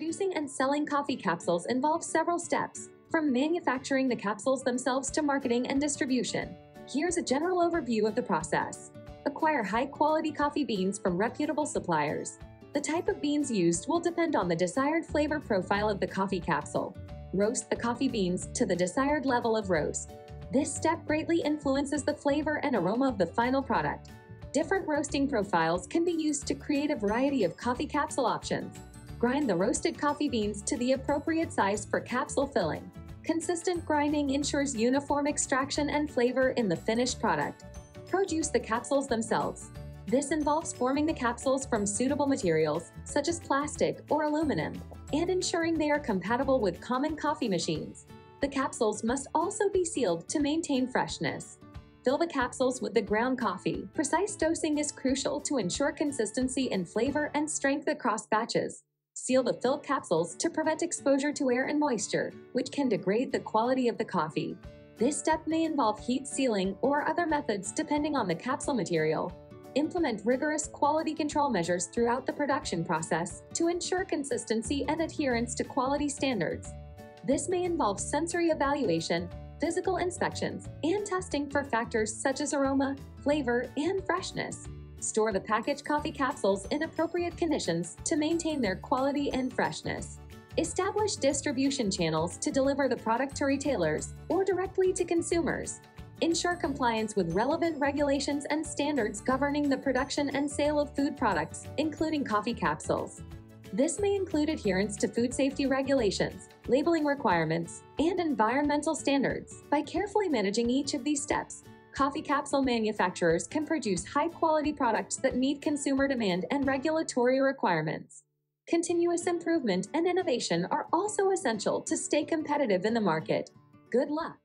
Producing and selling coffee capsules involves several steps, from manufacturing the capsules themselves to marketing and distribution. Here's a general overview of the process. Acquire high-quality coffee beans from reputable suppliers. The type of beans used will depend on the desired flavor profile of the coffee capsule. Roast the coffee beans to the desired level of roast. This step greatly influences the flavor and aroma of the final product. Different roasting profiles can be used to create a variety of coffee capsule options. Grind the roasted coffee beans to the appropriate size for capsule filling. Consistent grinding ensures uniform extraction and flavor in the finished product. Produce the capsules themselves. This involves forming the capsules from suitable materials, such as plastic or aluminum, and ensuring they are compatible with common coffee machines. The capsules must also be sealed to maintain freshness. Fill the capsules with the ground coffee. Precise dosing is crucial to ensure consistency in flavor and strength across batches. Seal the filled capsules to prevent exposure to air and moisture, which can degrade the quality of the coffee. This step may involve heat sealing or other methods depending on the capsule material. Implement rigorous quality control measures throughout the production process to ensure consistency and adherence to quality standards. This may involve sensory evaluation, physical inspections, and testing for factors such as aroma, flavor, and freshness. Store the packaged coffee capsules in appropriate conditions to maintain their quality and freshness. Establish distribution channels to deliver the product to retailers or directly to consumers. Ensure compliance with relevant regulations and standards governing the production and sale of food products, including coffee capsules. This may include adherence to food safety regulations, labeling requirements, and environmental standards. By carefully managing each of these steps, coffee capsule manufacturers can produce high-quality products that meet consumer demand and regulatory requirements. Continuous improvement and innovation are also essential to stay competitive in the market. Good luck!